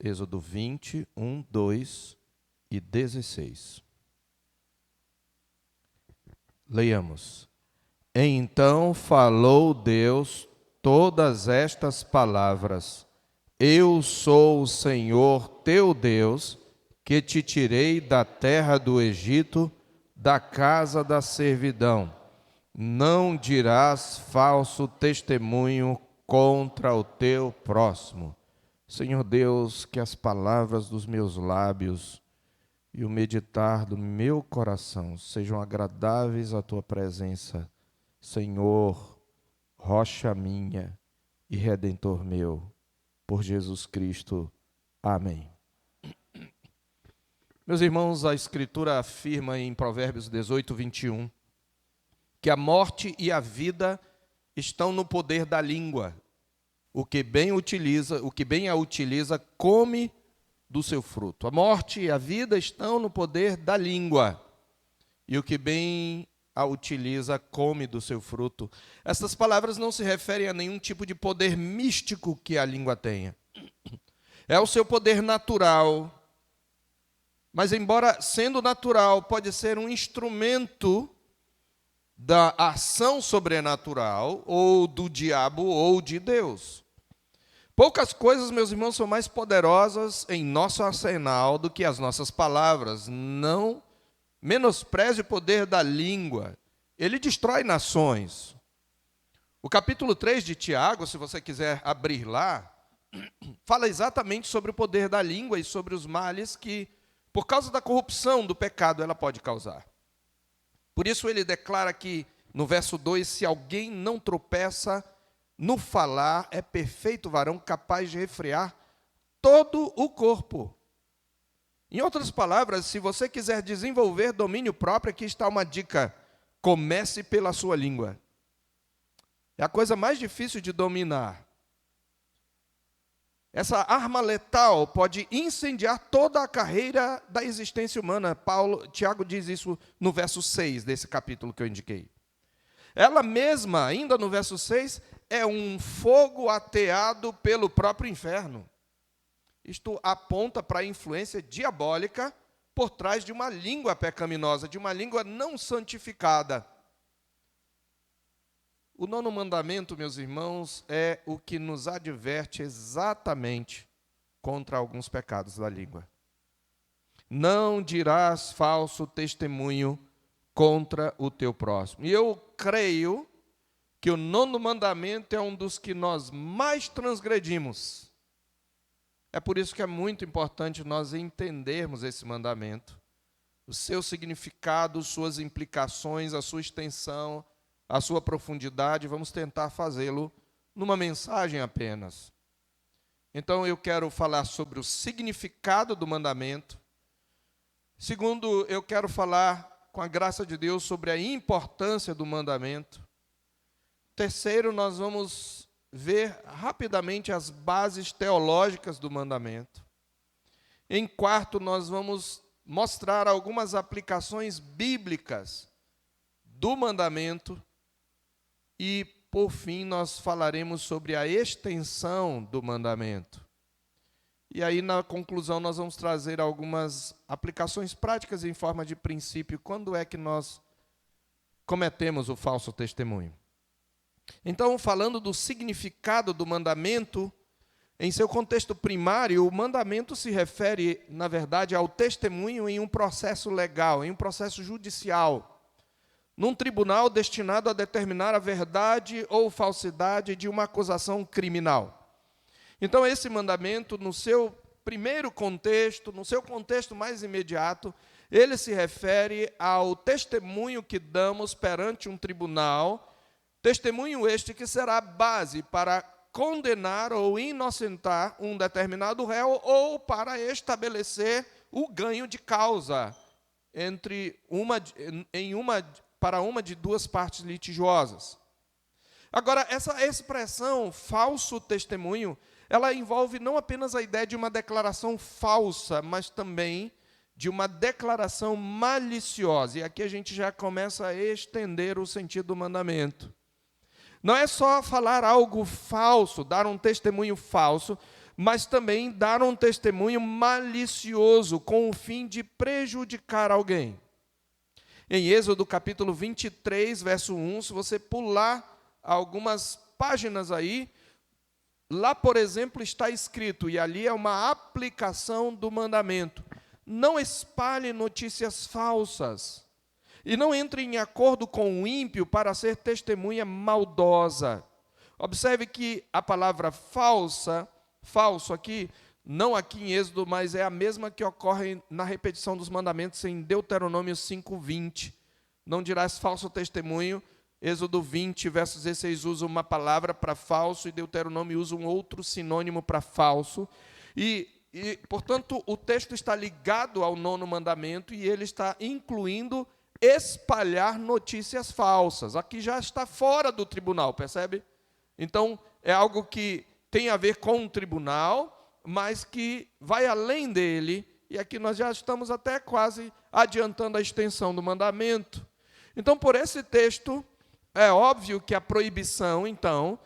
Êxodo 20, 1, 2 e 16. Leiamos. Então falou Deus todas estas palavras: Eu sou o Senhor teu Deus, que te tirei da terra do Egito, da casa da servidão. Não dirás falso testemunho contra o teu próximo. Senhor Deus, que as palavras dos meus lábios e o meditar do meu coração sejam agradáveis à tua presença, Senhor, rocha minha e redentor meu, por Jesus Cristo. Amém. Meus irmãos, a Escritura afirma em Provérbios 18, 21, que a morte e a vida estão no poder da língua. O que bem a utiliza, come do seu fruto. A morte e a vida estão no poder da língua. E o que bem a utiliza, come do seu fruto. Essas palavras não se referem a nenhum tipo de poder místico que a língua tenha. É o seu poder natural. Mas, embora sendo natural, pode ser um instrumento da ação sobrenatural, ou do diabo, ou de Deus. Poucas coisas, meus irmãos, são mais poderosas em nosso arsenal do que as nossas palavras. Não menospreze o poder da língua. Ele destrói nações. O capítulo 3 de Tiago, se você quiser abrir lá, fala exatamente sobre o poder da língua e sobre os males que, por causa da corrupção, do pecado, ela pode causar. Por isso ele declara que, no verso 2, se alguém não tropeça no falar, é perfeito varão capaz de refrear todo o corpo. Em outras palavras, se você quiser desenvolver domínio próprio, aqui está uma dica: comece pela sua língua. É a coisa mais difícil de dominar. Essa arma letal pode incendiar toda a carreira da existência humana. Tiago diz isso no verso 6 desse capítulo que eu indiquei. Ela mesma, ainda no verso 6, é um fogo ateado pelo próprio inferno. Isto aponta para a influência diabólica por trás de uma língua pecaminosa, de uma língua não santificada. O 9º mandamento, meus irmãos, é o que nos adverte exatamente contra alguns pecados da língua. Não dirás falso testemunho contra o teu próximo. E eu creio que o 9º mandamento é um dos que nós mais transgredimos. É por isso que é muito importante nós entendermos esse mandamento, o seu significado, suas implicações, a sua extensão, a sua profundidade. Vamos tentar fazê-lo numa mensagem apenas. Então eu quero falar sobre o significado do mandamento. Segundo, eu quero falar, com a graça de Deus, sobre a importância do mandamento. Terceiro, nós vamos ver rapidamente as bases teológicas do mandamento. Em quarto, nós vamos mostrar algumas aplicações bíblicas do mandamento. E, por fim, nós falaremos sobre a extensão do mandamento. E aí, na conclusão, nós vamos trazer algumas aplicações práticas em forma de princípio. Quando é que nós cometemos o falso testemunho? Então, falando do significado do mandamento, em seu contexto primário, o mandamento se refere, na verdade, ao testemunho em um processo legal, em um processo judicial, num tribunal destinado a determinar a verdade ou falsidade de uma acusação criminal. Então, esse mandamento, no seu primeiro contexto, no seu contexto mais imediato, ele se refere ao testemunho que damos perante um tribunal, testemunho este que será base para condenar ou inocentar um determinado réu ou para estabelecer o ganho de causa para uma de duas partes litigiosas. Agora, essa expressão falso testemunho, ela envolve não apenas a ideia de uma declaração falsa, mas também de uma declaração maliciosa. E aqui a gente já começa a estender o sentido do mandamento. Não é só falar algo falso, dar um testemunho falso, mas também dar um testemunho malicioso, com o fim de prejudicar alguém. Em Êxodo capítulo 23, verso 1, se você pular algumas páginas aí, lá, por exemplo, está escrito, e ali é uma aplicação do mandamento: não espalhe notícias falsas, e não entre em acordo com o ímpio para ser testemunha maldosa. Observe que a palavra falsa, falso aqui, não aqui em Êxodo, mas é a mesma que ocorre na repetição dos mandamentos em Deuteronômio 5:20. Não dirás falso testemunho. Êxodo 20, verso 16, usa uma palavra para falso, e Deuteronômio usa um outro sinônimo para falso. Portanto, o texto está ligado ao 9º mandamento, e ele está incluindo espalhar notícias falsas. Aqui já está fora do tribunal, percebe? Então, é algo que tem a ver com o tribunal, mas que vai além dele, e aqui nós já estamos até quase adiantando a extensão do mandamento. Então, por esse texto, é óbvio que a proibição, então,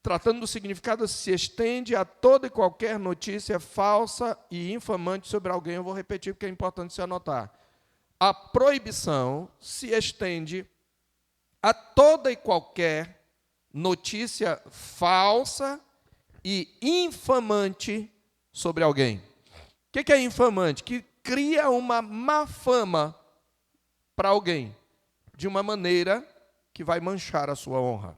tratando do significado, se estende a toda e qualquer notícia falsa e infamante sobre alguém. Eu vou repetir porque é importante se anotar. A proibição se estende a toda e qualquer notícia falsa e infamante sobre alguém. O que é infamante? Que cria uma má fama para alguém, de uma maneira que vai manchar a sua honra.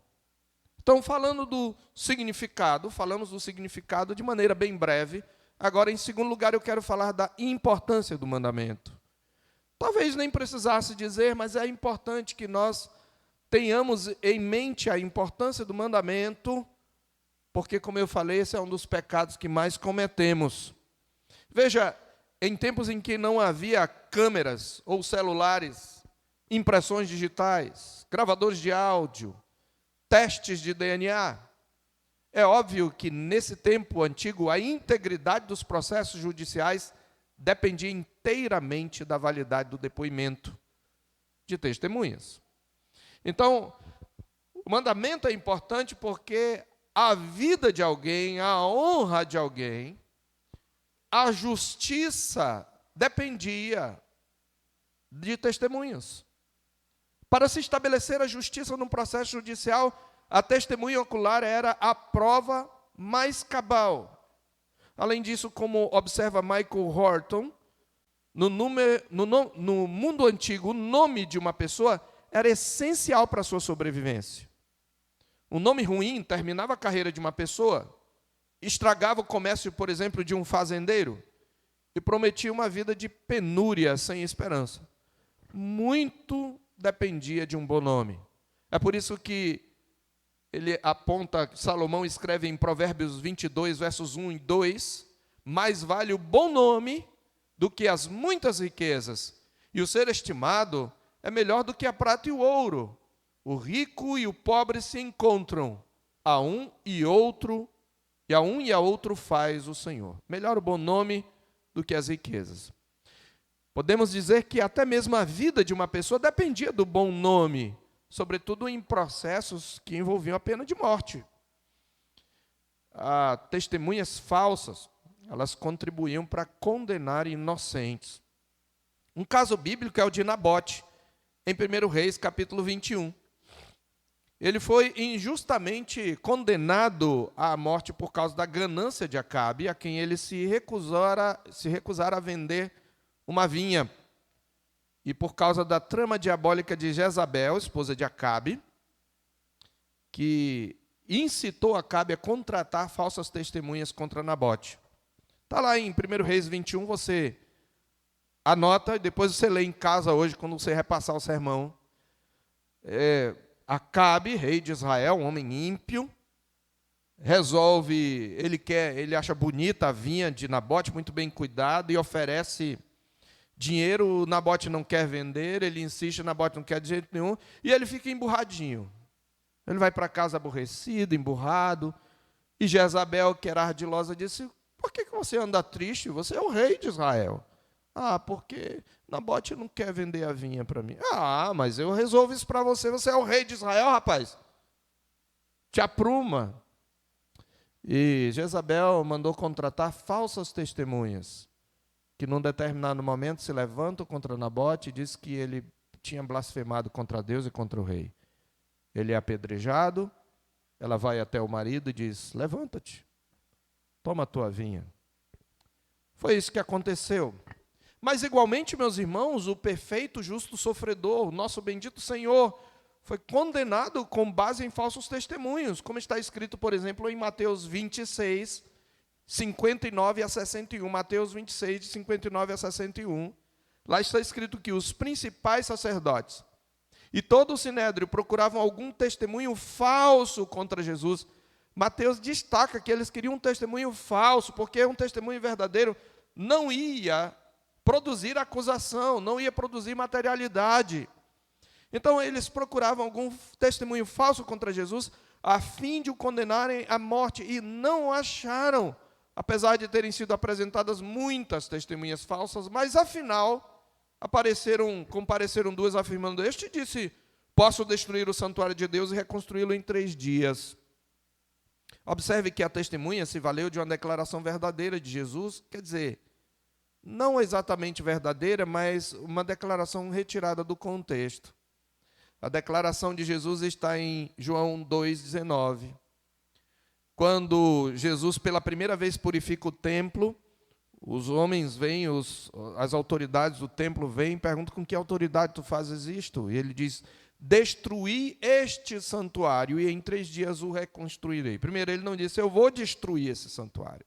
Então, falando do significado, falamos do significado de maneira bem breve. Agora, em segundo lugar, eu quero falar da importância do mandamento. Talvez nem precisasse dizer, mas é importante que nós tenhamos em mente a importância do mandamento, porque, como eu falei, esse é um dos pecados que mais cometemos. Veja, em tempos em que não havia câmeras ou celulares, impressões digitais, gravadores de áudio, testes de DNA, é óbvio que, nesse tempo antigo, a integridade dos processos judiciais dependia inteiramente da validade do depoimento de testemunhas. Então, o mandamento é importante porque a vida de alguém, a honra de alguém, a justiça dependia de testemunhas. Para se estabelecer a justiça num processo judicial, a testemunha ocular era a prova mais cabal. Além disso, como observa Michael Horton, no mundo antigo, o nome de uma pessoa era essencial para a sua sobrevivência. Um nome ruim terminava a carreira de uma pessoa, estragava o comércio, por exemplo, de um fazendeiro, e prometia uma vida de penúria sem esperança. Muito dependia de um bom nome. É por isso que ele aponta, Salomão escreve em Provérbios 22, versos 1 e 2, mais vale o bom nome do que as muitas riquezas, e o ser estimado é melhor do que a prata e o ouro. O rico e o pobre se encontram, a um e a outro faz o Senhor. Melhor o bom nome do que as riquezas. Podemos dizer que até mesmo a vida de uma pessoa dependia do bom nome, sobretudo em processos que envolviam a pena de morte. Testemunhas falsas, elas contribuíam para condenar inocentes. Um caso bíblico é o de Nabote, em 1 Reis, capítulo 21. Ele foi injustamente condenado à morte por causa da ganância de Acabe, a quem ele se recusara a vender uma vinha. E por causa da trama diabólica de Jezabel, esposa de Acabe, que incitou Acabe a contratar falsas testemunhas contra Nabote. Está lá em 1 Reis 21, você anota e depois você lê em casa hoje, quando você repassar o sermão. Acabe, rei de Israel, um homem ímpio, resolve, ele acha bonita a vinha de Nabote, muito bem cuidado, e oferece dinheiro. Nabote não quer vender, ele insiste, Nabote não quer de jeito nenhum, e ele fica emburradinho. Ele vai para casa aborrecido, emburrado, e Jezabel, que era ardilosa, disse: por que você anda triste? Você é o rei de Israel. Porque Nabote não quer vender a vinha para mim. Mas eu resolvo isso para você. Você é o rei de Israel, rapaz. Te apruma. E Jezabel mandou contratar falsas testemunhas, que num determinado momento se levantam contra Nabote e diz que ele tinha blasfemado contra Deus e contra o rei. Ele é apedrejado, ela vai até o marido e diz: levanta-te, toma a tua vinha. Foi isso que aconteceu. Mas igualmente, meus irmãos, o perfeito justo sofredor, o nosso bendito Senhor, foi condenado com base em falsos testemunhos, como está escrito, por exemplo, em Mateus 26, 59 a 61. Mateus 26, de 59 a 61. Lá está escrito que os principais sacerdotes e todo o sinédrio procuravam algum testemunho falso contra Jesus. Mateus destaca que eles queriam um testemunho falso, porque um testemunho verdadeiro não ia produzir acusação, não ia produzir materialidade. Então, eles procuravam algum testemunho falso contra Jesus, a fim de o condenarem à morte, e não acharam, apesar de terem sido apresentadas muitas testemunhas falsas, mas, afinal, compareceram duas afirmando: este disse, posso destruir o santuário de Deus e reconstruí-lo em 3 dias. Observe que a testemunha se valeu de uma declaração verdadeira de Jesus, quer dizer, não exatamente verdadeira, mas uma declaração retirada do contexto. A declaração de Jesus está em João 2,19. Quando Jesus pela primeira vez purifica o templo, os homens vêm, as autoridades do templo vêm e perguntam: com que autoridade tu fazes isto? E ele diz: destruí este santuário e em 3 dias o reconstruirei. Primeiro, ele não disse: eu vou destruir esse santuário.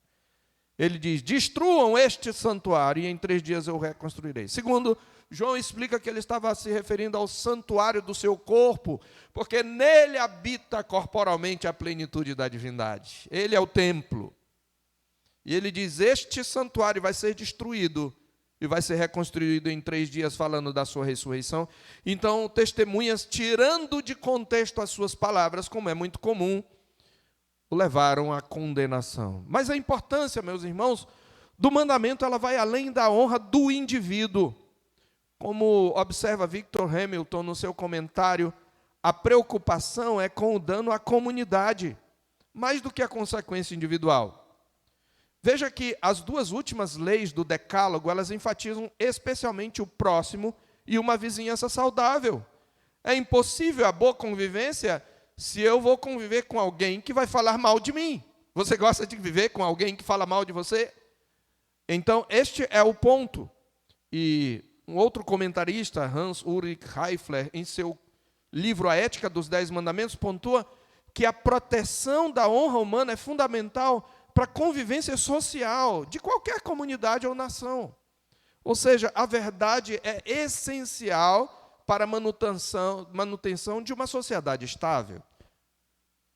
Ele diz: destruam este santuário e em 3 dias eu o reconstruirei. Segundo, João explica que ele estava se referindo ao santuário do seu corpo, porque nele habita corporalmente a plenitude da divindade. Ele é o templo. E ele diz: este santuário vai ser destruído e vai ser reconstruído em 3 dias, falando da sua ressurreição. Então, testemunhas, tirando de contexto as suas palavras, como é muito comum, o levaram à condenação. Mas a importância, meus irmãos, do mandamento, ela vai além da honra do indivíduo. Como observa Victor Hamilton no seu comentário, a preocupação é com o dano à comunidade, mais do que a consequência individual. Veja que as 2 últimas leis do Decálogo, elas enfatizam especialmente o próximo e uma vizinhança saudável. É impossível a boa convivência se eu vou conviver com alguém que vai falar mal de mim. Você gosta de viver com alguém que fala mal de você? Então, este é o ponto. E um outro comentarista, Hans Ulrich Heifler, em seu livro A Ética dos 10 Mandamentos, pontua que a proteção da honra humana é fundamental para a convivência social de qualquer comunidade ou nação. Ou seja, a verdade é essencial para a manutenção de uma sociedade estável.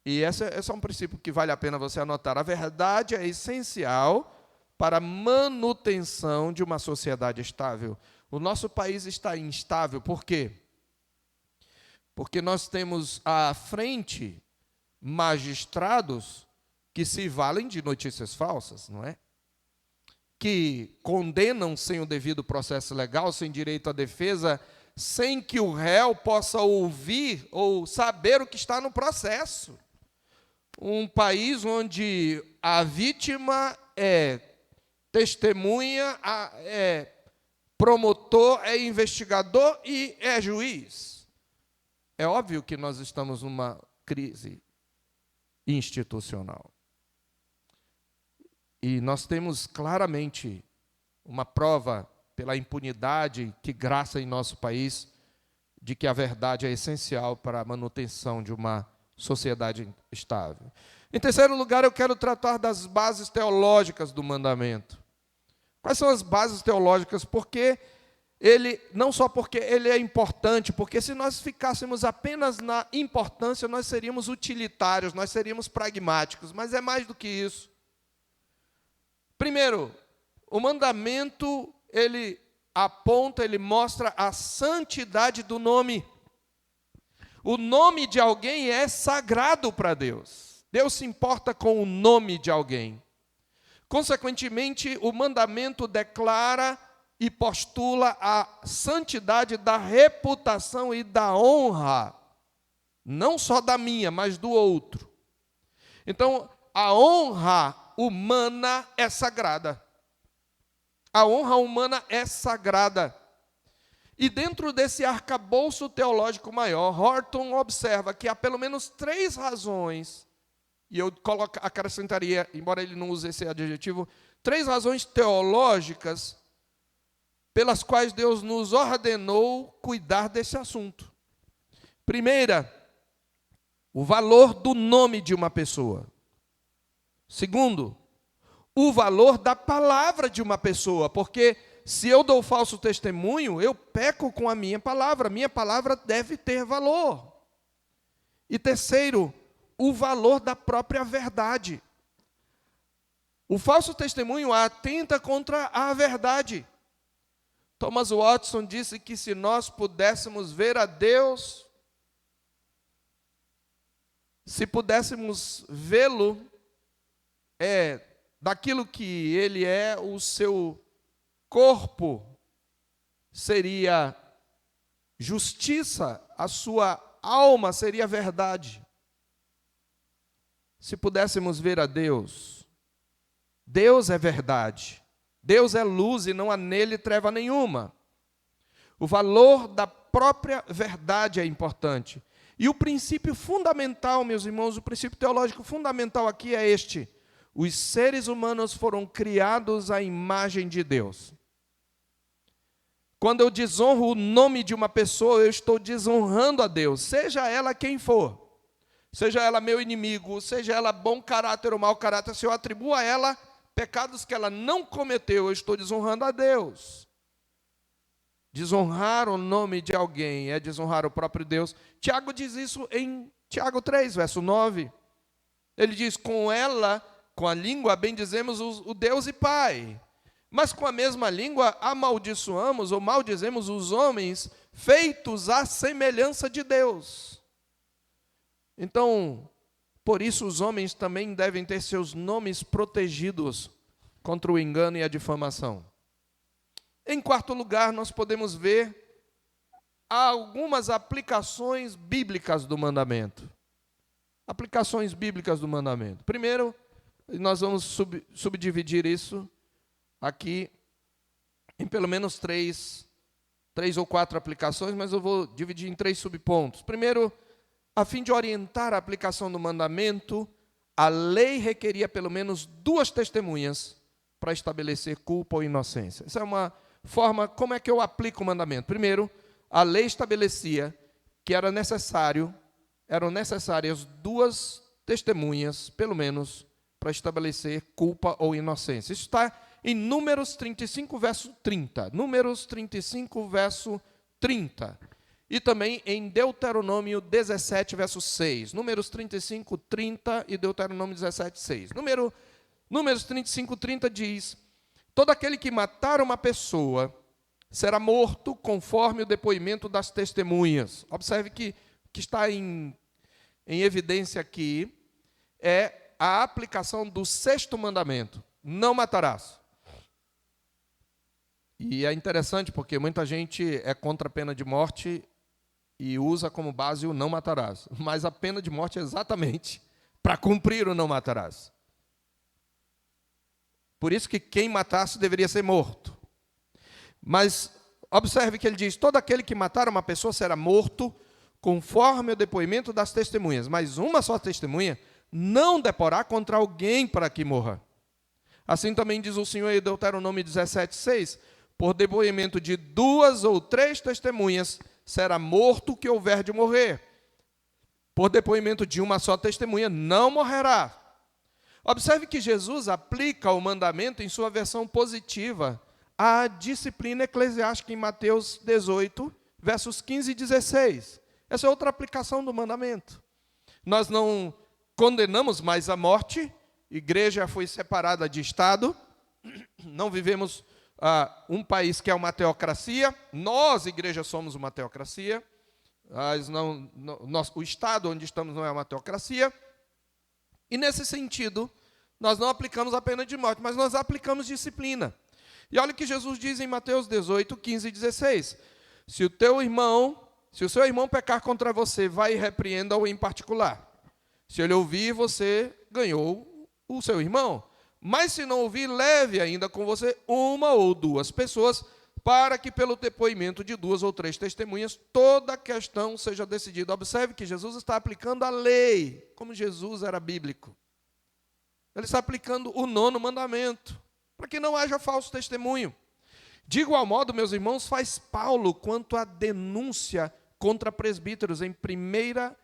E esse é um princípio que vale a pena você anotar. A verdade é essencial para a manutenção de uma sociedade estável. O nosso país está instável, por quê? Porque nós temos à frente magistrados que se valem de notícias falsas, não é? Que condenam sem o devido processo legal, sem direito à defesa, sem que o réu possa ouvir ou saber o que está no processo. Um país onde a vítima é testemunha, é promotor, é investigador e é juiz. É óbvio que nós estamos numa crise institucional. E nós temos claramente uma prova pela impunidade que graça em nosso país de que a verdade é essencial para a manutenção de uma sociedade estável. Em terceiro lugar, eu quero tratar das bases teológicas do mandamento. Quais são as bases teológicas? Não só porque ele é importante, porque se nós ficássemos apenas na importância, nós seríamos utilitários, nós seríamos pragmáticos, mas é mais do que isso. Primeiro, o mandamento, ele aponta, ele mostra a santidade do nome. O nome de alguém é sagrado para Deus. Deus se importa com o nome de alguém. Consequentemente, o mandamento declara e postula a santidade da reputação e da honra, não só da minha, mas do outro. Então, a honra humana é sagrada. A honra humana é sagrada. E dentro desse arcabouço teológico maior, Horton observa que há pelo menos 3 razões, e eu acrescentaria, embora ele não use esse adjetivo, 3 razões teológicas pelas quais Deus nos ordenou cuidar desse assunto. Primeira, o valor do nome de uma pessoa. Segundo, o valor da palavra de uma pessoa, porque se eu dou falso testemunho, eu peco com a minha palavra deve ter valor. E terceiro, o valor da própria verdade. O falso testemunho atenta contra a verdade. Thomas Watson disse que se nós pudéssemos ver a Deus, se pudéssemos vê-lo, daquilo que ele é, o seu corpo seria justiça, a sua alma seria verdade. Se pudéssemos ver a Deus, Deus é verdade, Deus é luz e não há nele treva nenhuma. O valor da própria verdade é importante. E o princípio fundamental, meus irmãos, o princípio teológico fundamental aqui é este: os seres humanos foram criados à imagem de Deus. Quando eu desonro o nome de uma pessoa, eu estou desonrando a Deus, seja ela quem for. Seja ela meu inimigo, seja ela bom caráter ou mau caráter, se eu atribuo a ela pecados que ela não cometeu, eu estou desonrando a Deus. Desonrar o nome de alguém é desonrar o próprio Deus. Tiago diz isso em Tiago 3, verso 9. Ele diz, com ela, com a língua, bendizemos o Deus e Pai. Mas com a mesma língua amaldiçoamos ou maldizemos os homens feitos à semelhança de Deus. Então, por isso os homens também devem ter seus nomes protegidos contra o engano e a difamação. Em quarto lugar, nós podemos ver algumas aplicações bíblicas do mandamento. Aplicações bíblicas do mandamento. Primeiro, nós vamos subdividir isso aqui em pelo menos três ou 4 aplicações, mas eu vou dividir em 3 subpontos. Primeiro, a fim de orientar a aplicação do mandamento, a lei requeria pelo menos 2 testemunhas para estabelecer culpa ou inocência. Essa é uma forma, como é que eu aplico o mandamento? Primeiro, a lei estabelecia que eram necessárias 2 testemunhas, pelo menos, para estabelecer culpa ou inocência. Isso está em Números 35, verso 30. Números 35, verso 30. E também em Deuteronômio 17, verso 6. Números 35, 30 e Deuteronômio 17, 6. Números 35, 30 diz: todo aquele que matar uma pessoa será morto conforme o depoimento das testemunhas. Observe que o que está em evidência aqui é a aplicação do 6º mandamento: não matarás. E é interessante porque muita gente é contra a pena de morte e usa como base o não matarás. Mas a pena de morte é exatamente para cumprir o não matarás. Por isso que quem matasse deveria ser morto. Mas observe que ele diz: todo aquele que matar uma pessoa será morto conforme o depoimento das testemunhas. Mas uma só testemunha não deporá contra alguém para que morra. Assim também diz o Senhor em Deuteronômio 17, 6: por depoimento de 2 ou 3 testemunhas será morto o que houver de morrer. Por depoimento de uma só testemunha não morrerá. Observe que Jesus aplica o mandamento em sua versão positiva à disciplina eclesiástica em Mateus 18, versos 15 e 16. Essa é outra aplicação do mandamento. Nós não condenamos mais a morte, a igreja foi separada de Estado, não vivemos um país que é uma teocracia, nós, igreja, somos uma teocracia, o Estado onde estamos não é uma teocracia, e nesse sentido, nós não aplicamos a pena de morte, mas nós aplicamos disciplina. E olha o que Jesus diz em Mateus 18, 15 e 16. Se o seu irmão pecar contra você, vai e repreenda-o em particular. Se ele ouvir, você ganhou o seu irmão. Mas se não ouvir, leve ainda com você uma ou duas pessoas, para que pelo depoimento de 2 ou 3 testemunhas, toda a questão seja decidida. Observe que Jesus está aplicando a lei, como Jesus era bíblico. Ele está aplicando o 9º mandamento, para que não haja falso testemunho. De igual modo, meus irmãos, faz Paulo quanto à denúncia contra presbíteros, em 1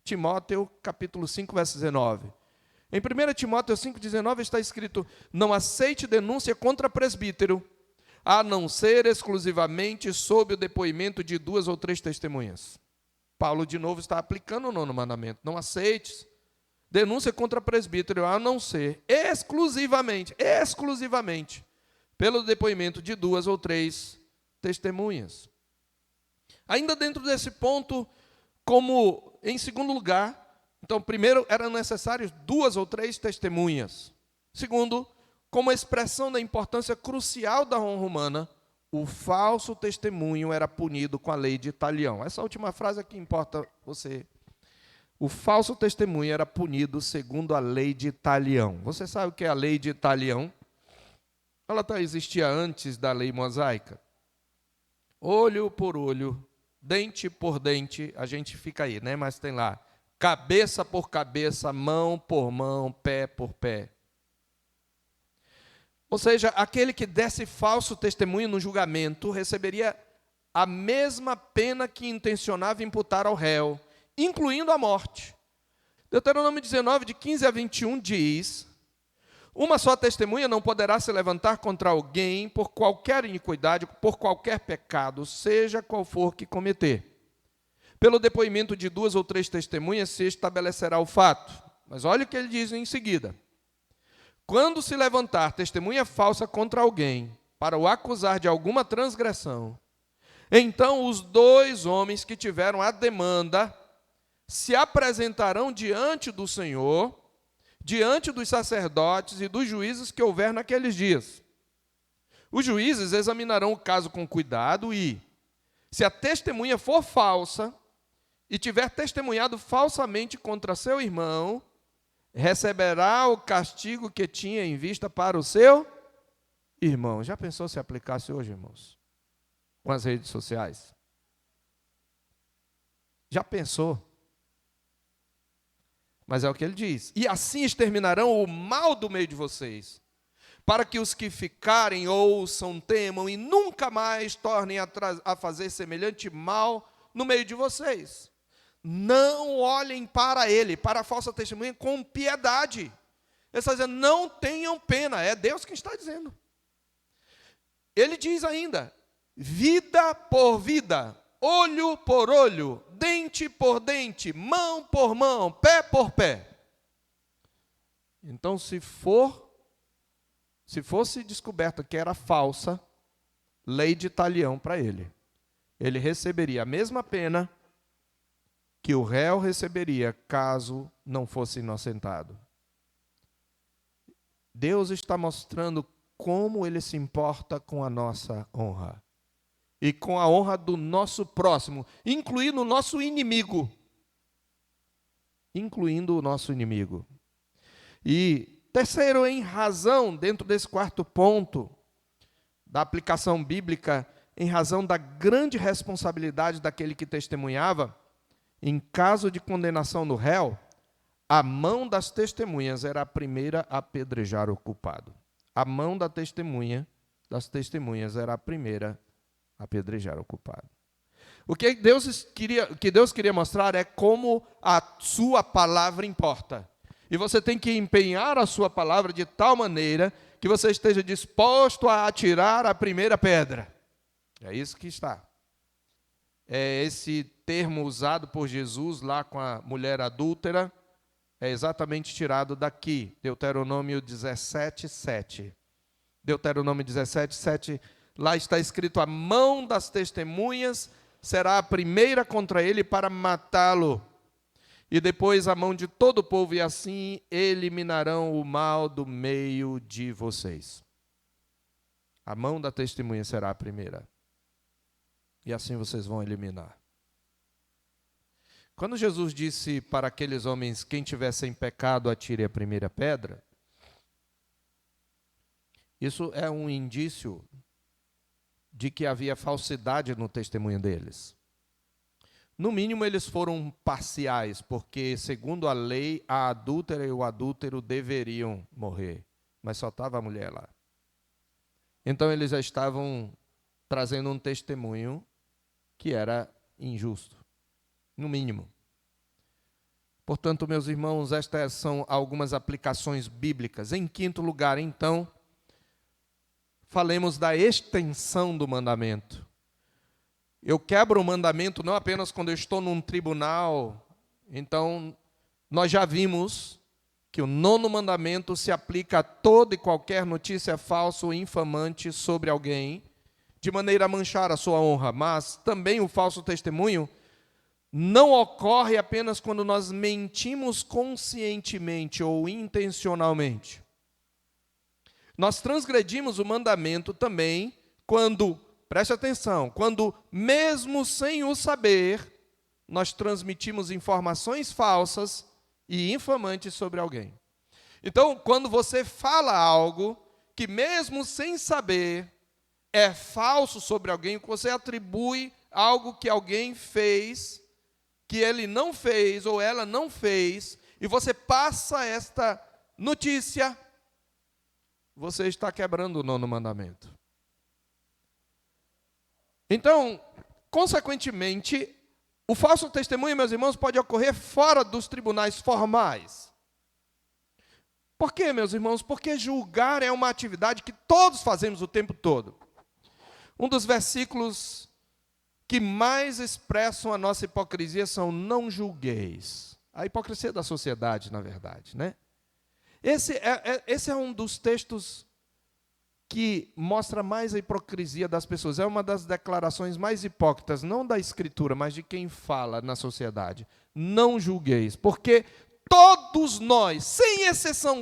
Timóteo, capítulo 5, verso 19. Em 1 Timóteo 5,19 está escrito: não aceite denúncia contra presbítero, a não ser exclusivamente sob o depoimento de 2 ou 3 testemunhas. Paulo, de novo, está aplicando o 9º mandamento. Não aceites denúncia contra presbítero, a não ser exclusivamente, pelo depoimento de 2 ou 3 testemunhas. Ainda dentro desse ponto, como em segundo lugar, então, primeiro, eram necessários 2 ou 3 testemunhas. Segundo, como expressão da importância crucial da honra humana, o falso testemunho era punido com a lei de talião. Essa última frase aqui importa você. O falso testemunho era punido segundo a lei de talião. Você sabe o que é a lei de talião? Ela existia antes da lei mosaica. Olho por olho, dente por dente, a gente fica aí, né? Mas tem lá, cabeça por cabeça, mão por mão, pé por pé. Ou seja, aquele que desse falso testemunho no julgamento receberia a mesma pena que intencionava imputar ao réu, incluindo a morte. Deuteronômio 19, de 15 a 21, diz: uma só testemunha não poderá se levantar contra alguém por qualquer iniquidade, por qualquer pecado, seja qual for que cometer. Pelo depoimento de 2 ou 3 testemunhas se estabelecerá o fato. Mas olha o que ele diz em seguida: quando se levantar testemunha falsa contra alguém, para o acusar de alguma transgressão, então os 2 homens que tiveram a demanda se apresentarão diante do Senhor, diante dos sacerdotes e dos juízes que houver naqueles dias. Os juízes examinarão o caso com cuidado e, se a testemunha for falsa e tiver testemunhado falsamente contra seu irmão, receberá o castigo que tinha em vista para o seu irmão. Já pensou se aplicasse hoje, irmãos? Com as redes sociais? Já pensou? Mas é o que ele diz: e assim exterminarão o mal do meio de vocês, para que os que ficarem ouçam, temam e nunca mais tornem a fazer semelhante mal no meio de vocês. Não olhem para ele, para a falsa testemunha, com piedade. Ele está dizendo: não tenham pena. É Deus quem está dizendo. Ele diz ainda: vida por vida, olho por olho, dente por dente, mão por mão, pé por pé. Então, se fosse descoberto que era falsa, lei de talião para ele, ele receberia a mesma pena que o réu receberia caso não fosse inocentado. Deus está mostrando como ele se importa com a nossa honra e com a honra do nosso próximo, incluindo o nosso inimigo. E terceiro, em razão, dentro desse quarto ponto da aplicação bíblica, em razão da grande responsabilidade daquele que testemunhava, em caso de condenação do réu, a mão das testemunhas era a primeira a apedrejar o culpado. A mão das testemunhas era a primeira a apedrejar o culpado. O que Deus queria mostrar é como a sua palavra importa. E você tem que empenhar a sua palavra de tal maneira que você esteja disposto a atirar a primeira pedra. É isso que está. É esse termo usado por Jesus lá com a mulher adúltera, é exatamente tirado daqui, Deuteronômio 17:7. Deuteronômio 17:7, lá está escrito: a mão das testemunhas será a primeira contra ele para matá-lo, e depois a mão de todo o povo, e assim eliminarão o mal do meio de vocês. A mão da testemunha será a primeira, e assim vocês vão eliminar. Quando Jesus disse para aqueles homens: quem tiver sem pecado, atire a primeira pedra, Isso é um indício de que havia falsidade no testemunho deles. No mínimo, eles foram parciais, porque, segundo a lei, a adúltera e o adúltero deveriam morrer, mas só estava a mulher lá. Então, eles já estavam trazendo um testemunho que era injusto, no mínimo. Portanto, meus irmãos, estas são algumas aplicações bíblicas. Em quinto lugar, então, falemos da extensão do mandamento. Eu quebro o mandamento não apenas quando eu estou num tribunal. Então, nós já vimos que o nono mandamento se aplica a toda e qualquer notícia falsa ou infamante sobre alguém, de maneira a manchar a sua honra. Mas também o falso testemunho não ocorre apenas quando nós mentimos conscientemente ou intencionalmente. Nós transgredimos o mandamento também quando, preste atenção, quando mesmo sem o saber, nós transmitimos informações falsas e infamantes sobre alguém. Então, quando você fala algo que mesmo sem saber é falso sobre alguém, que você atribui algo que alguém fez, que ele não fez ou ela não fez, e você passa esta notícia, você está quebrando o nono mandamento. Então, consequentemente, o falso testemunho, meus irmãos, pode ocorrer fora dos tribunais formais. Por quê, meus irmãos? Porque julgar é uma atividade que todos fazemos o tempo todo. Um dos versículos que mais expressam a nossa hipocrisia são: não julgueis. A hipocrisia da sociedade, na verdade, né? Esse é um dos textos que mostra mais a hipocrisia das pessoas. É uma das declarações mais hipócritas, não da Escritura, mas de quem fala na sociedade. Não julgueis, porque todos nós, sem exceção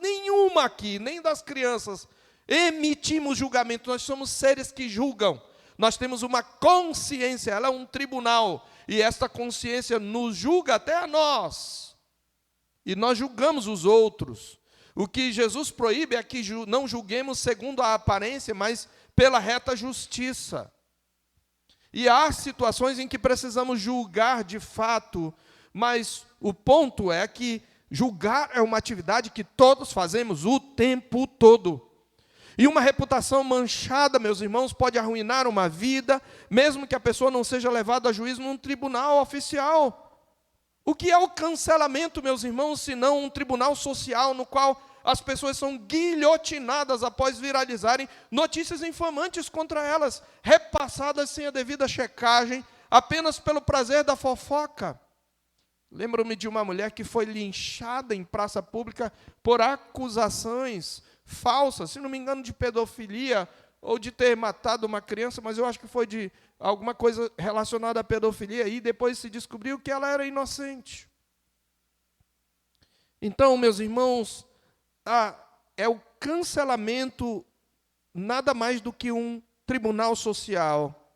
nenhuma aqui, nem das crianças, emitimos julgamento. Nós somos seres que julgam. Nós temos uma consciência, ela é um tribunal, e esta consciência nos julga até a nós. E nós julgamos os outros. O que Jesus proíbe é que não julguemos segundo a aparência, mas pela reta justiça. E há situações em que precisamos julgar de fato, mas o ponto é que julgar é uma atividade que todos fazemos o tempo todo. E uma reputação manchada, meus irmãos, pode arruinar uma vida, mesmo que a pessoa não seja levada a juízo num tribunal oficial. O que é o cancelamento, meus irmãos, senão um tribunal social no qual as pessoas são guilhotinadas após viralizarem notícias infamantes contra elas, repassadas sem a devida checagem, apenas pelo prazer da fofoca. Lembro-me de uma mulher que foi linchada em praça pública por acusações falsas, se não me engano, de pedofilia ou de ter matado uma criança, mas eu acho que foi de alguma coisa relacionada à pedofilia, e depois se descobriu que ela era inocente. Então, meus irmãos, é o cancelamento nada mais do que um tribunal social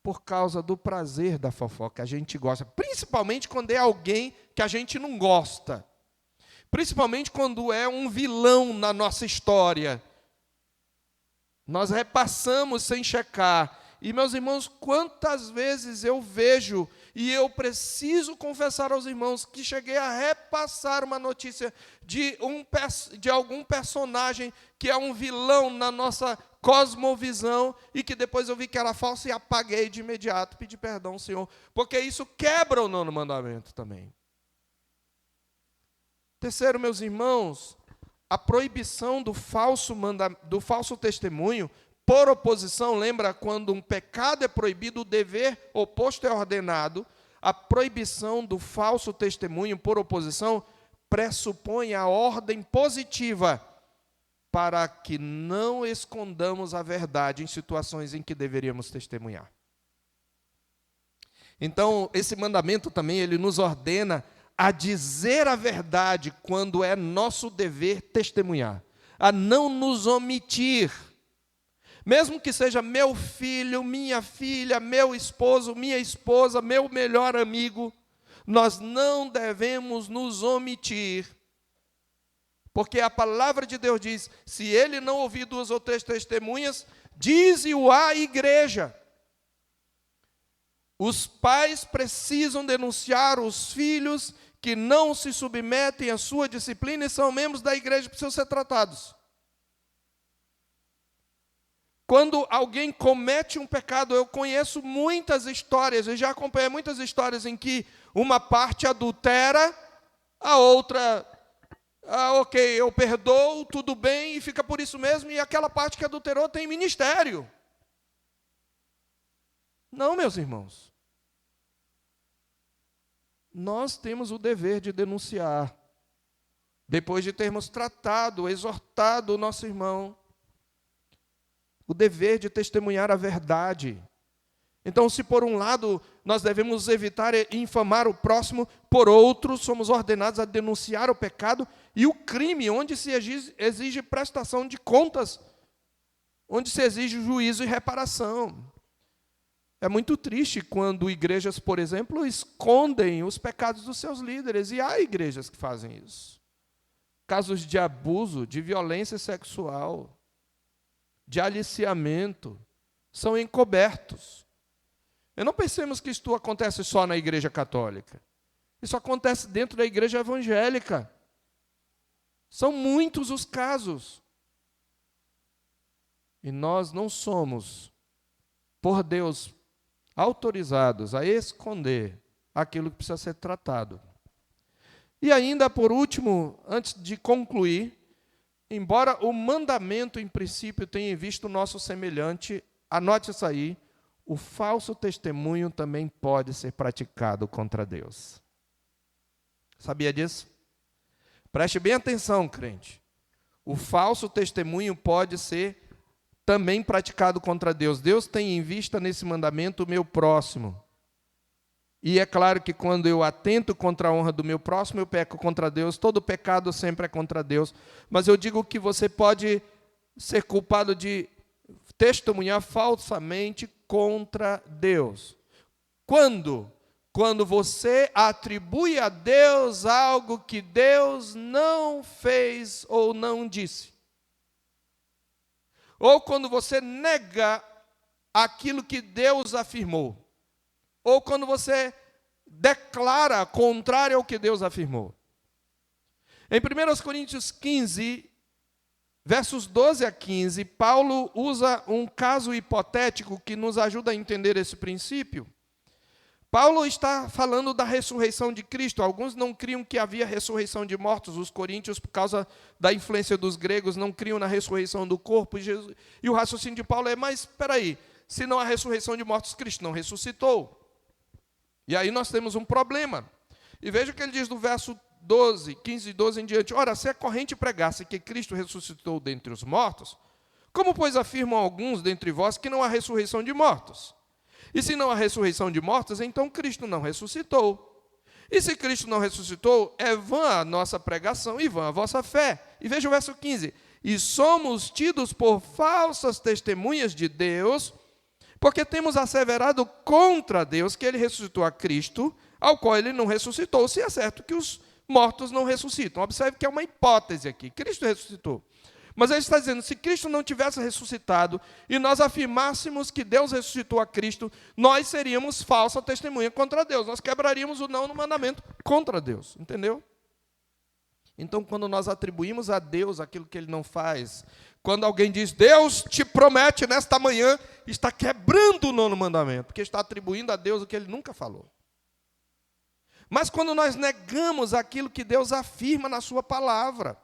por causa do prazer da fofoca. A gente gosta, principalmente quando é alguém que a gente não gosta. Principalmente quando é um vilão na nossa história. Nós repassamos sem checar. E, meus irmãos, quantas vezes eu vejo, e eu preciso confessar aos irmãos, que cheguei a repassar uma notícia de algum personagem que é um vilão na nossa cosmovisão, e que depois eu vi que era falso e apaguei de imediato, pedi perdão, Senhor, porque isso quebra o nono mandamento também. Terceiro, meus irmãos, a proibição do falso testemunho, por oposição, lembra quando um pecado é proibido, o dever oposto é ordenado. A proibição do falso testemunho, por oposição, pressupõe a ordem positiva para que não escondamos a verdade em situações em que deveríamos testemunhar. Então, esse mandamento também, ele nos ordena a dizer a verdade quando é nosso dever testemunhar, a não nos omitir. Mesmo que seja meu filho, minha filha, meu esposo, minha esposa, meu melhor amigo, nós não devemos nos omitir Porque a palavra de Deus diz, se ele não ouvir 2 ou 3 testemunhas, dize-o à igreja. Os pais precisam denunciar os filhos que não se submetem à sua disciplina e são membros da igreja, precisam ser tratados. Quando alguém comete um pecado, eu conheço muitas histórias, eu já acompanhei muitas histórias em que uma parte adultera, a outra, ok, eu perdoo, tudo bem, e fica por isso mesmo, e aquela parte que adulterou tem ministério. Não, meus irmãos. Nós temos o dever de denunciar, depois de termos tratado, exortado o nosso irmão, o dever de testemunhar a verdade. Então, se por um lado nós devemos evitar infamar o próximo, por outro, somos ordenados a denunciar o pecado e o crime, onde se exige prestação de contas, onde se exige juízo e reparação. É muito triste quando igrejas, por exemplo, escondem os pecados dos seus líderes, e há igrejas que fazem isso. Casos de abuso, de violência sexual, de aliciamento, são encobertos. E não pensemos que isto acontece só na igreja católica. Isso acontece dentro da igreja evangélica. São muitos os casos. E nós não somos, por Deus, autorizados a esconder aquilo que precisa ser tratado. E ainda, por último, antes de concluir, embora o mandamento, em princípio, tenha visto o nosso semelhante, anote isso aí, o falso testemunho também pode ser praticado contra Deus. Sabia disso? Preste bem atenção, crente. O falso testemunho pode ser também praticado contra Deus. Deus tem em vista nesse mandamento o meu próximo. E é claro que quando eu atento contra a honra do meu próximo, eu peco contra Deus. Todo pecado sempre é contra Deus. Mas eu digo que você pode ser culpado de testemunhar falsamente contra Deus. Quando? Quando você atribui a Deus algo que Deus não fez ou não disse. Ou quando você nega aquilo que Deus afirmou. Ou quando você declara contrário ao que Deus afirmou. Em 1 Coríntios 15, versos 12 a 15, Paulo usa um caso hipotético que nos ajuda a entender esse princípio. Paulo está falando da ressurreição de Cristo. Alguns não criam que havia ressurreição de mortos. Os coríntios, por causa da influência dos gregos, não criam na ressurreição do corpo. E o raciocínio de Paulo é, mas espera aí, se não há ressurreição de mortos, Cristo não ressuscitou. E aí nós temos um problema. E veja o que ele diz no verso 12, 15 e 12 em diante. Ora, se a corrente pregasse que Cristo ressuscitou dentre os mortos, como, pois, afirmam alguns dentre vós que não há ressurreição de mortos? E se não há ressurreição de mortos, então Cristo não ressuscitou. E se Cristo não ressuscitou, é vã a nossa pregação e vã a vossa fé. E veja o verso 15. E somos tidos por falsas testemunhas de Deus, porque temos asseverado contra Deus que ele ressuscitou a Cristo, ao qual ele não ressuscitou, se é certo que os mortos não ressuscitam. Observe que é uma hipótese aqui. Cristo ressuscitou. Mas ele está dizendo, se Cristo não tivesse ressuscitado e nós afirmássemos que Deus ressuscitou a Cristo, nós seríamos falsa testemunha contra Deus. Nós quebraríamos o não no mandamento contra Deus. Entendeu? Então, quando nós atribuímos a Deus aquilo que Ele não faz, quando alguém diz, Deus te promete nesta manhã, está quebrando o nono mandamento, porque está atribuindo a Deus o que Ele nunca falou. Mas quando nós negamos aquilo que Deus afirma na sua palavra,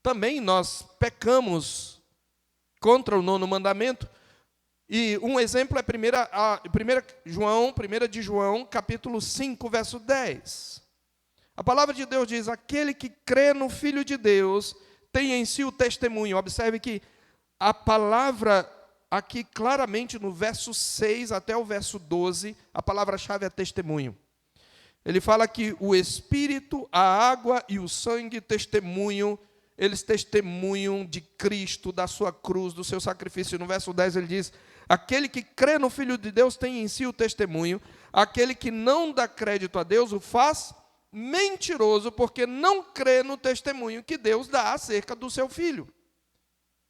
também nós pecamos contra o nono mandamento. E um exemplo é 1 de João, capítulo 5, verso 10. A palavra de Deus diz, aquele que crê no Filho de Deus tem em si o testemunho. Observe que a palavra aqui claramente no verso 6 até o verso 12, a palavra-chave é testemunho. Ele fala que o Espírito, a água e o sangue testemunham. Eles testemunham de Cristo, da sua cruz, do seu sacrifício. No verso 10 ele diz, aquele que crê no Filho de Deus tem em si o testemunho, aquele que não dá crédito a Deus o faz mentiroso porque não crê no testemunho que Deus dá acerca do seu filho.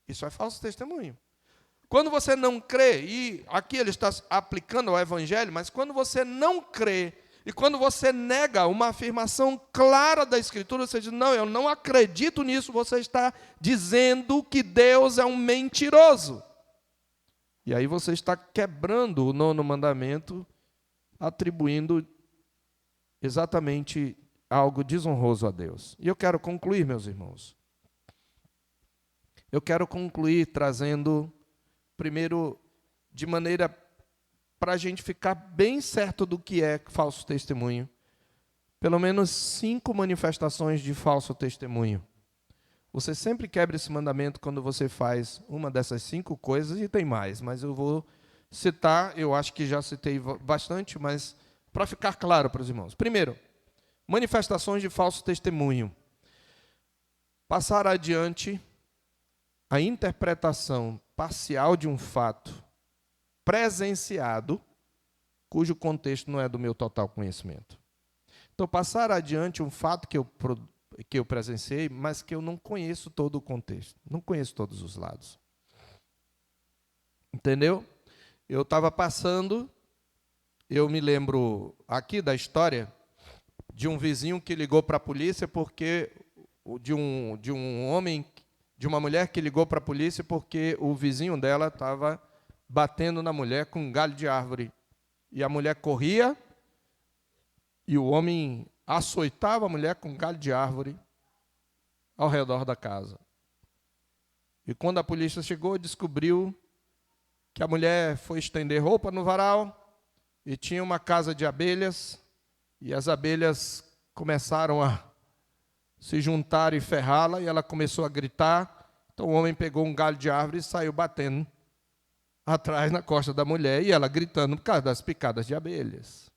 Isso é falso testemunho. Quando você não crê, e aqui ele está aplicando ao Evangelho, mas quando você não crê, e quando você nega uma afirmação clara da Escritura, você diz, não, eu não acredito nisso, você está dizendo que Deus é um mentiroso. E aí você está quebrando o 9º mandamento, atribuindo exatamente algo desonroso a Deus. E eu quero concluir, meus irmãos. Eu quero concluir trazendo, primeiro, de maneira para a gente ficar bem certo do que é falso testemunho, pelo menos 5 manifestações de falso testemunho. Você sempre quebra esse mandamento quando você faz uma dessas 5 coisas, e tem mais, mas eu vou citar, eu acho que já citei bastante, mas para ficar claro para os irmãos. Primeiro, manifestações de falso testemunho. Passar adiante a interpretação parcial de um fato presenciado, cujo contexto não é do meu total conhecimento. Então, passar adiante um fato que eu presenciei, mas que eu não conheço todo o contexto, não conheço todos os lados. Entendeu? Eu estava passando, eu me lembro aqui da história de um vizinho que ligou para a polícia porque de um homem, de uma mulher que ligou para a polícia porque o vizinho dela estava batendo na mulher com um galho de árvore. E a mulher corria e o homem açoitava a mulher com um galho de árvore ao redor da casa. E quando a polícia chegou, descobriu que a mulher foi estender roupa no varal e tinha uma casa de abelhas, e as abelhas começaram a se juntar e ferrá-la, e ela começou a gritar. Então o homem pegou um galho de árvore e saiu batendo atrás na costa da mulher, e ela gritando por causa das picadas de abelhas.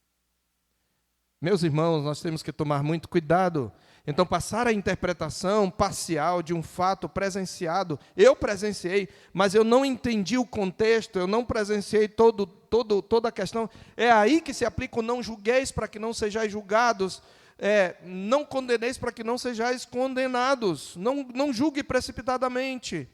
Meus irmãos, nós temos que tomar muito cuidado. Então, passar a interpretação parcial de um fato presenciado, eu presenciei, mas eu não entendi o contexto, eu não presenciei toda a questão. É aí que se aplica o não julgueis para que não sejais julgados, não condeneis para que não sejais condenados, não julgue precipitadamente.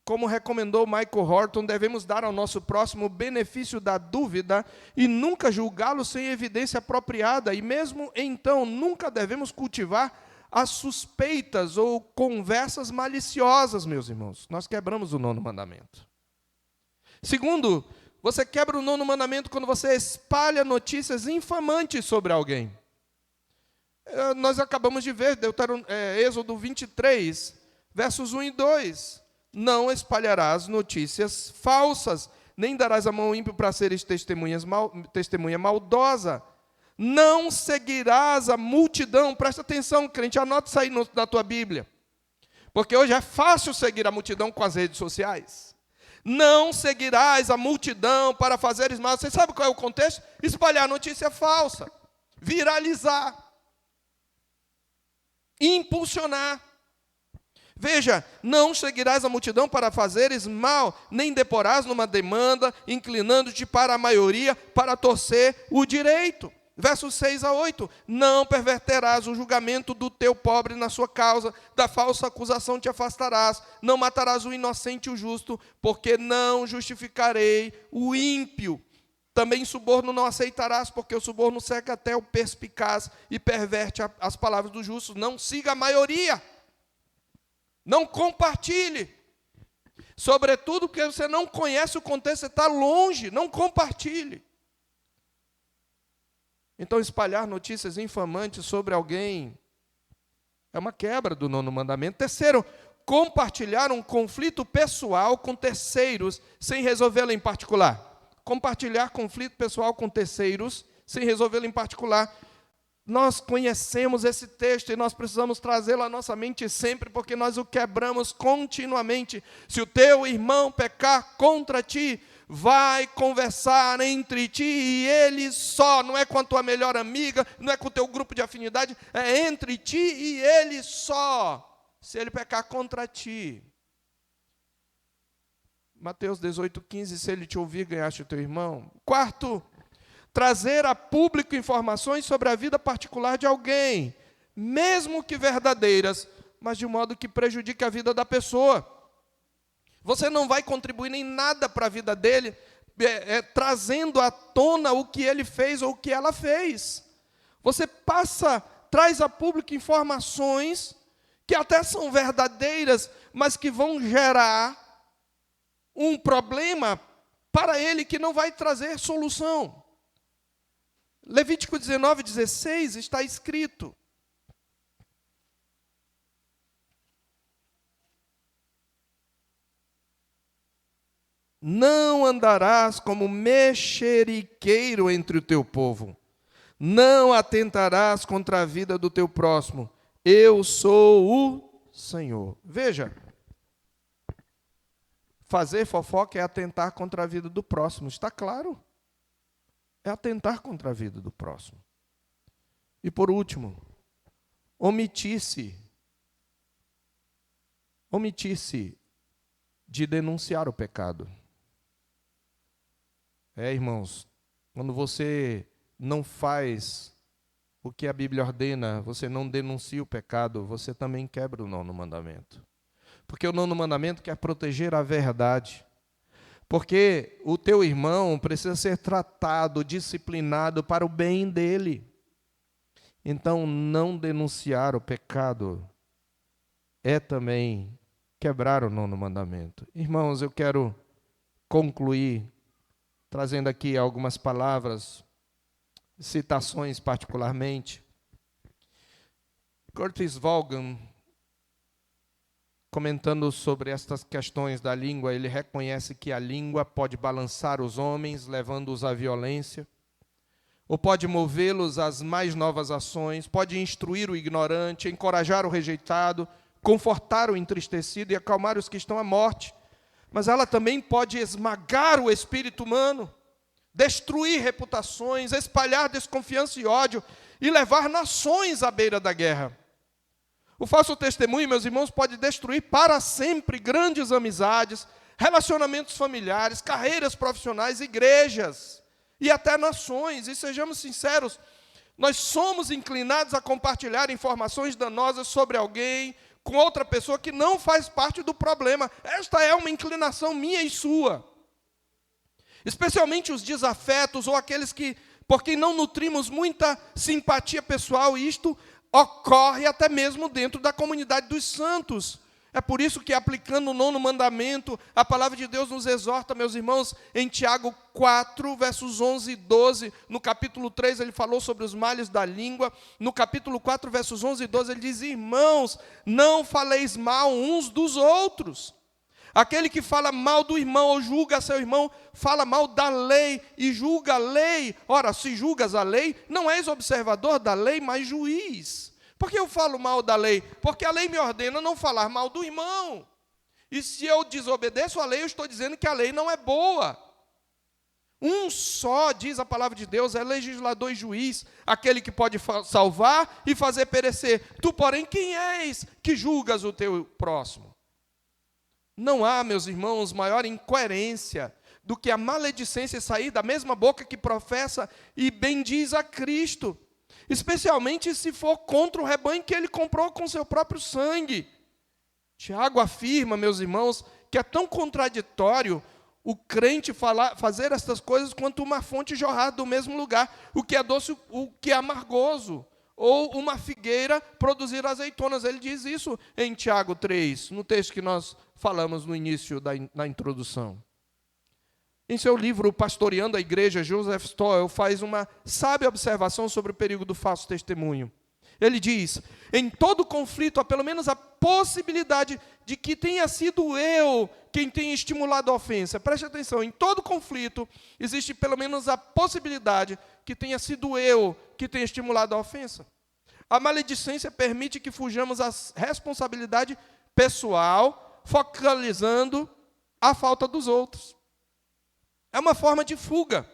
Como recomendou Michael Horton, devemos dar ao nosso próximo o benefício da dúvida e nunca julgá-lo sem evidência apropriada. E mesmo então, nunca devemos cultivar as suspeitas ou conversas maliciosas, meus irmãos. Nós quebramos o 9º mandamento. Segundo, você quebra o 9º mandamento quando você espalha notícias infamantes sobre alguém. Nós acabamos de ver, Êxodo 23, versos 1 e 2. Não espalharás notícias falsas, nem darás a mão ao ímpio para seres testemunha maldosa. Não seguirás a multidão. Presta atenção, crente, anota isso aí na tua Bíblia. Porque hoje é fácil seguir a multidão com as redes sociais. Não seguirás a multidão para fazeres mal. Você sabe qual é o contexto? Espalhar notícia falsa, viralizar, impulsionar. Veja, não seguirás a multidão para fazeres mal, nem deporás numa demanda, inclinando-te para a maioria, para torcer o direito. Versos 6 a 8, não perverterás o julgamento do teu pobre na sua causa, da falsa acusação te afastarás, não matarás o inocente e o justo, porque não justificarei o ímpio. Também suborno não aceitarás, porque o suborno seca até o perspicaz e perverte as palavras dos justos. Não siga a maioria. Não compartilhe. Sobretudo porque você não conhece o contexto, você está longe, não compartilhe. Então, espalhar notícias infamantes sobre alguém é uma quebra do 9º mandamento. Terceiro, compartilhar um conflito pessoal com terceiros sem resolvê-lo em particular. Compartilhar conflito pessoal com terceiros sem resolvê-lo em particular. Nós conhecemos esse texto e nós precisamos trazê-lo à nossa mente sempre, porque nós o quebramos continuamente. Se o teu irmão pecar contra ti, vai conversar entre ti e ele só. Não é com a tua melhor amiga, não é com o teu grupo de afinidade, é entre ti e ele só. Se ele pecar contra ti. Mateus 18:15, se ele te ouvir, ganhaste o teu irmão. Quarto, trazer a público informações sobre a vida particular de alguém, mesmo que verdadeiras, mas de um modo que prejudique a vida da pessoa. Você não vai contribuir em nada para a vida dele, trazendo à tona o que ele fez ou o que ela fez. Você traz a público informações que até são verdadeiras, mas que vão gerar um problema para ele que não vai trazer solução. Levítico 19:16 está escrito: não andarás como mexeriqueiro entre o teu povo, não atentarás contra a vida do teu próximo, eu sou o Senhor. Veja, fazer fofoca é atentar contra a vida do próximo, está claro? É atentar contra a vida do próximo. E por último, omitir-se de denunciar o pecado. Irmãos, quando você não faz o que a Bíblia ordena, você não denuncia o pecado, você também quebra o 9º mandamento. Porque o 9º mandamento quer proteger a verdade. Porque o teu irmão precisa ser tratado, disciplinado para o bem dele. Então, não denunciar o pecado é também quebrar o 9º mandamento. Irmãos, eu quero concluir trazendo aqui algumas palavras, citações particularmente. Curtis Vaughan, comentando sobre estas questões da língua, ele reconhece que a língua pode balançar os homens, levando-os à violência, ou pode movê-los às mais novas ações, pode instruir o ignorante, encorajar o rejeitado, confortar o entristecido e acalmar os que estão à morte. Mas ela também pode esmagar o espírito humano, destruir reputações, espalhar desconfiança e ódio e levar nações à beira da guerra. O falso testemunho, meus irmãos, pode destruir para sempre grandes amizades, relacionamentos familiares, carreiras profissionais, igrejas e até nações. E sejamos sinceros, nós somos inclinados a compartilhar informações danosas sobre alguém, com outra pessoa que não faz parte do problema. Esta é uma inclinação minha e sua. Especialmente os desafetos ou aqueles por quem não nutrimos muita simpatia pessoal, e isto ocorre até mesmo dentro da comunidade dos santos. É por isso que, aplicando o 9º mandamento, a palavra de Deus nos exorta, meus irmãos, em Tiago 4, versos 11 e 12, no capítulo 3 ele falou sobre os males da língua, no capítulo 4, versos 11 e 12 ele diz: irmãos, não faleis mal uns dos outros. Aquele que fala mal do irmão ou julga seu irmão, fala mal da lei e julga a lei. Ora, se julgas a lei, não és observador da lei, mas juiz. Por que eu falo mal da lei? Porque a lei me ordena não falar mal do irmão. E se eu desobedeço a lei, eu estou dizendo que a lei não é boa. Um só, diz a palavra de Deus, é legislador e juiz, aquele que pode salvar e fazer perecer. Tu, porém, quem és que julgas o teu próximo? Não há, meus irmãos, maior incoerência do que a maledicência sair da mesma boca que professa e bendiz a Cristo, especialmente se for contra o rebanho que ele comprou com seu próprio sangue. Tiago afirma, meus irmãos, que é tão contraditório o crente fazer estas coisas quanto uma fonte jorrar do mesmo lugar, o que é doce, o que é amargoso, ou uma figueira produzir azeitonas. Ele diz isso em Tiago 3, no texto que nós falamos no início da introdução. Em seu livro Pastoreando a Igreja, Joseph Stoll faz uma sábia observação sobre o perigo do falso testemunho. Ele diz: em todo conflito há pelo menos a possibilidade de que tenha sido eu quem tenha estimulado a ofensa. Preste atenção, em todo conflito existe pelo menos a possibilidade que tenha sido eu que tenha estimulado a ofensa. A maledicência permite que fujamos à responsabilidade pessoal, focalizando a falta dos outros. É uma forma de fuga.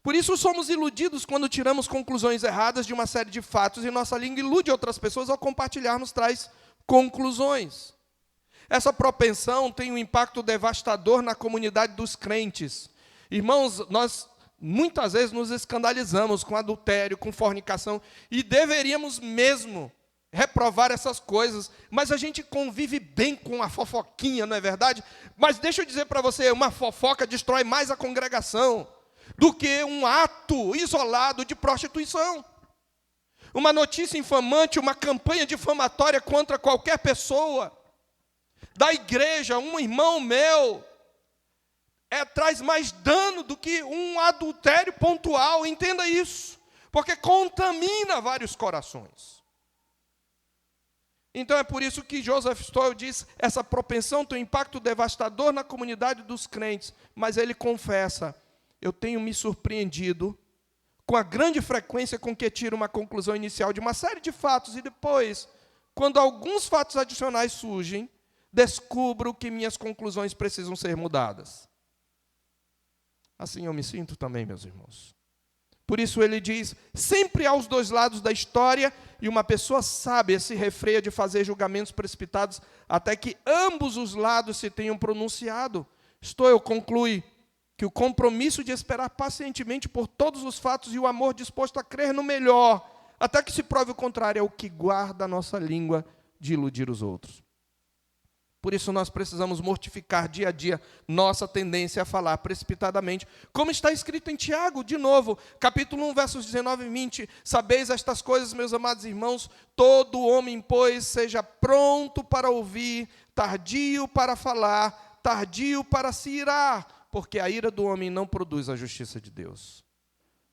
Por isso somos iludidos quando tiramos conclusões erradas de uma série de fatos e nossa língua ilude outras pessoas ao compartilharmos tais conclusões. Essa propensão tem um impacto devastador na comunidade dos crentes. Irmãos, nós muitas vezes nos escandalizamos com adultério, com fornicação, e deveríamos mesmo reprovar essas coisas, mas a gente convive bem com a fofoquinha, não é verdade? Mas deixa eu dizer para você, uma fofoca destrói mais a congregação do que um ato isolado de prostituição. Uma notícia infamante, uma campanha difamatória contra qualquer pessoa da igreja, um irmão meu, traz mais dano do que um adultério pontual, entenda isso, porque contamina vários corações. Então é por isso que Joseph Stoll diz, essa propensão tem um impacto devastador na comunidade dos crentes, mas ele confessa, eu tenho me surpreendido com a grande frequência com que tiro uma conclusão inicial de uma série de fatos, e depois, quando alguns fatos adicionais surgem, descubro que minhas conclusões precisam ser mudadas. Assim eu me sinto também, meus irmãos. Por isso ele diz, sempre há os dois lados da história, e uma pessoa sábia se refreia de fazer julgamentos precipitados, até que ambos os lados se tenham pronunciado. Stoll conclui que o compromisso de esperar pacientemente por todos os fatos e o amor disposto a crer no melhor, até que se prove o contrário, é o que guarda a nossa língua de iludir os outros. Por isso nós precisamos mortificar dia a dia nossa tendência a falar precipitadamente, como está escrito em Tiago, de novo, capítulo 1, versos 19 e 20, sabeis estas coisas, meus amados irmãos, todo homem, pois, seja pronto para ouvir, tardio para falar, tardio para se irar, porque a ira do homem não produz a justiça de Deus.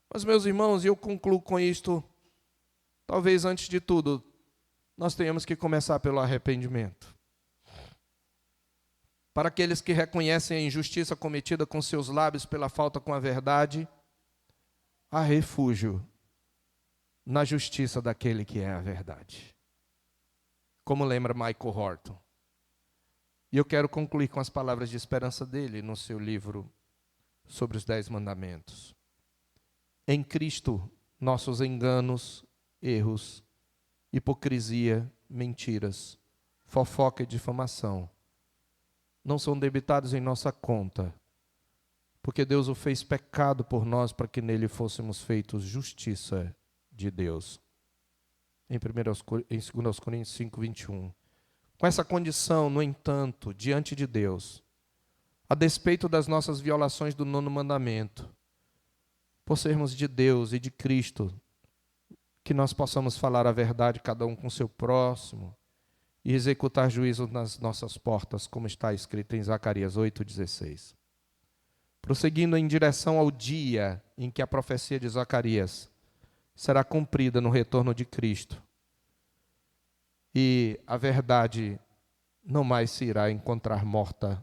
Mas, meus irmãos, e eu concluo com isto, talvez antes de tudo, nós tenhamos que começar pelo arrependimento. Para aqueles que reconhecem a injustiça cometida com seus lábios pela falta com a verdade, há refúgio na justiça daquele que é a verdade. Como lembra Michael Horton. E eu quero concluir com as palavras de esperança dele no seu livro sobre os 10 mandamentos. Em Cristo, nossos enganos, erros, hipocrisia, mentiras, fofoca e difamação não são debitados em nossa conta, porque Deus o fez pecado por nós para que nele fôssemos feitos justiça de Deus. Em 2 Coríntios 5, 21. Com essa condição, no entanto, diante de Deus, a despeito das nossas violações do 9º mandamento, por sermos de Deus e de Cristo, que nós possamos falar a verdade cada um com seu próximo, e executar juízo nas nossas portas, como está escrito em Zacarias 8,16. Prosseguindo em direção ao dia em que a profecia de Zacarias será cumprida no retorno de Cristo, e a verdade não mais se irá encontrar morta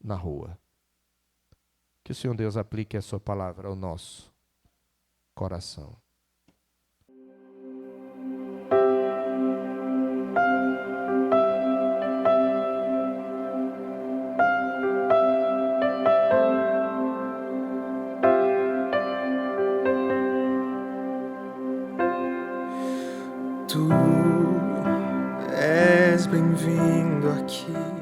na rua. Que o Senhor Deus aplique a sua palavra ao nosso coração. Tu és bem-vindo aqui.